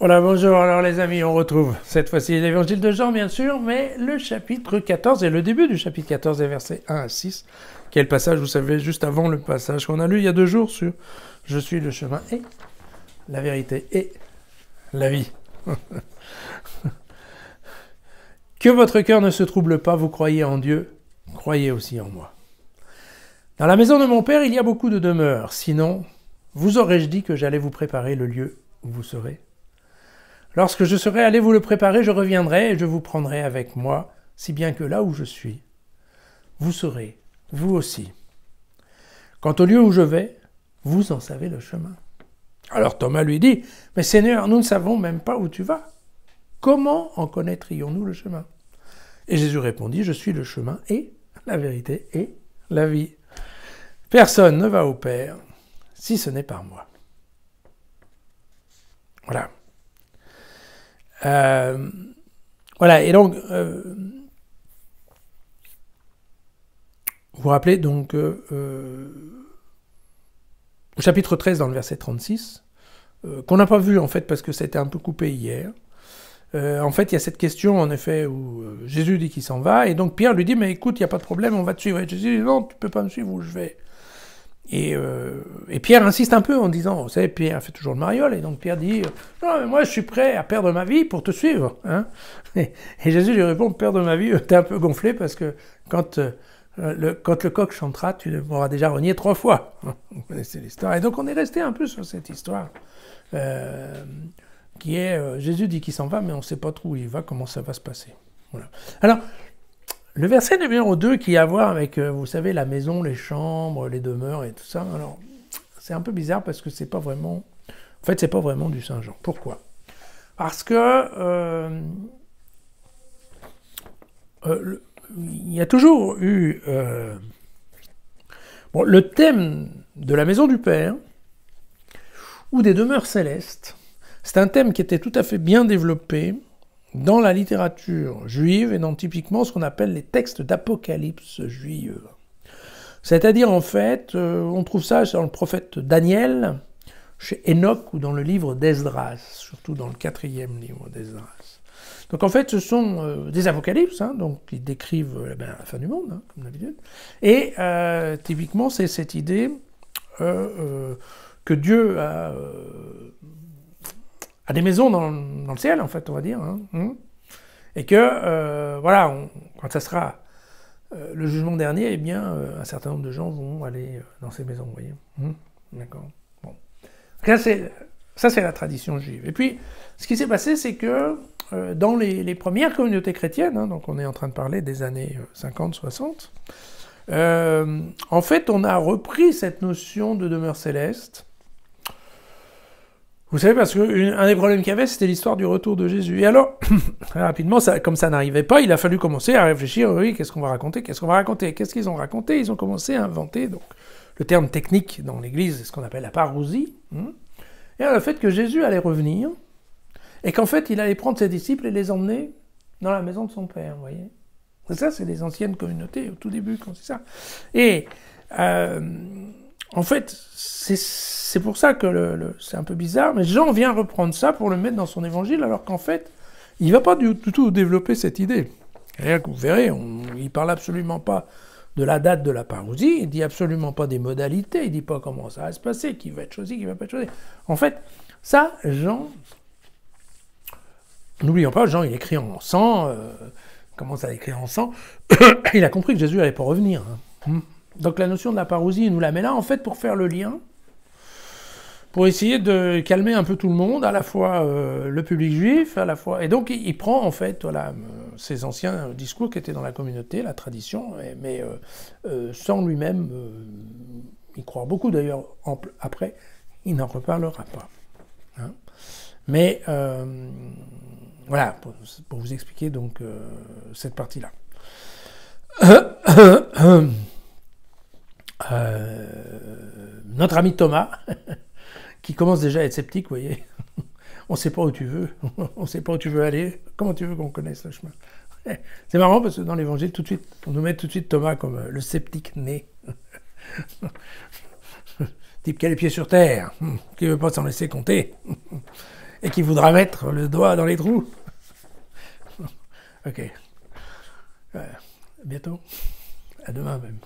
Voilà, bonjour, alors les amis, on retrouve cette fois-ci l'évangile de Jean, bien sûr, mais le chapitre 14 et le début du chapitre 14 et versets 1 à 6, qui est le passage, vous savez, juste avant le passage qu'on a lu il y a 2 jours sur « Je suis le chemin et la vérité et la vie ». Que votre cœur ne se trouble pas, vous croyez en Dieu, croyez aussi en moi. Dans la maison de mon Père, il y a beaucoup de demeures, sinon, vous aurais-je dit que j'allais vous préparer le lieu où vous serez ? Lorsque je serai allé vous le préparer, je reviendrai et je vous prendrai avec moi, si bien que là où je suis, vous serez, vous aussi. Quant au lieu où je vais, vous en savez le chemin. Alors Thomas lui dit, « Mais Seigneur, nous ne savons même pas où tu vas. Comment en connaîtrions-nous le chemin ?» Et Jésus répondit, « Je suis le chemin et la vérité et la vie. Personne ne va au Père si ce n'est par moi. » Voilà. Voilà, et donc, vous vous rappelez donc au chapitre 13 dans le verset 36, qu'on n'a pas vu en fait parce que c'était un peu coupé hier. En fait, il y a cette question en effet où Jésus dit qu'il s'en va, et donc Pierre lui dit, mais écoute, il n'y a pas de problème, on va te suivre. Et Jésus dit, non, tu ne peux pas me suivre où je vais. Et Pierre insiste un peu en disant, vous savez, Pierre fait toujours le mariole, et donc Pierre dit, non, mais moi je suis prêt à perdre ma vie pour te suivre. Hein, et Jésus lui répond, perdre ma vie, t'es un peu gonflé parce que quand le coq chantera, tu m'auras déjà renié 3 fois. Vous connaissez l'histoire. Et donc on est resté un peu sur cette histoire qui est, Jésus dit qu'il s'en va, mais on ne sait pas trop où il va, comment ça va se passer. Voilà. Alors, le verset numéro 2 qui a à voir avec, vous savez, la maison, les chambres, les demeures et tout ça, alors c'est un peu bizarre parce que c'est pas vraiment, en fait c'est pas vraiment du Saint Jean. Pourquoi ? Parce que il y a toujours eu le thème de la maison du Père ou des demeures célestes. C'est un thème qui était tout à fait bien développé dans la littérature juive et dans typiquement ce qu'on appelle les textes d'Apocalypse juive. C'est-à-dire, en fait, on trouve ça dans le prophète Daniel, chez Enoch ou dans le livre d'Esdras, surtout dans le 4e livre d'Esdras. Donc en fait, ce sont des apocalypses, hein, donc qui décrivent la fin du monde, hein, comme d'habitude. Et typiquement, c'est cette idée que Dieu a des maisons dans le ciel, en fait, on va dire, hein, et que, voilà, quand ça sera le jugement dernier, eh bien, un certain nombre de gens vont aller dans ces maisons, vous voyez. D'accord. Bon. Ça, c'est la tradition juive. Et puis, ce qui s'est passé, c'est que dans les premières communautés chrétiennes, hein, donc on est en train de parler des années 50-60, en fait, on a repris cette notion de demeure céleste. Vous savez, parce qu'un des problèmes qu'il y avait, c'était l'histoire du retour de Jésus. Et alors, très rapidement, comme ça n'arrivait pas, il a fallu commencer à réfléchir, oui, qu'est-ce qu'on va raconter ? Qu'est-ce qu'ils ont raconté ? Ils ont commencé à inventer, donc, le terme technique dans l'Église, c'est ce qu'on appelle la parousie, et le fait que Jésus allait revenir, et qu'en fait, il allait prendre ses disciples et les emmener dans la maison de son Père, vous voyez ? Et ça, c'est les anciennes communautés, au tout début, quand c'est ça. Et, en fait, c'est pour ça que c'est un peu bizarre, mais Jean vient reprendre ça pour le mettre dans son évangile, alors qu'en fait, il ne va pas du tout développer cette idée. Et vous verrez, il ne parle absolument pas de la date de la parousie, il ne dit absolument pas des modalités, il ne dit pas comment ça va se passer, qui va être choisi, qui ne va pas être choisi. En fait, ça, Jean, n'oublions pas, Jean, il écrit en sang, commence à écrire en sang, il a compris que Jésus n'allait pas revenir. Hein. Donc la notion de la parousie, il nous la met là, en fait, pour faire le lien, pour essayer de calmer un peu tout le monde, à la fois le public juif, à la fois... Et donc il prend, en fait, voilà, ces anciens discours qui étaient dans la communauté, la tradition, mais sans lui-même y croire beaucoup, d'ailleurs, après, il n'en reparlera pas. Hein. Mais, voilà, pour vous expliquer, donc, cette partie-là. Notre ami Thomas, qui commence déjà à être sceptique, vous voyez, on ne sait pas où tu veux, on ne sait pas où tu veux aller, comment tu veux qu'on connaisse le chemin. C'est marrant parce que dans l'évangile, tout de suite, on nous met tout de suite Thomas comme le sceptique né. Type qui a les pieds sur terre, qui ne veut pas s'en laisser compter. et qui voudra mettre le doigt dans les trous. Ok. À bientôt. À demain même.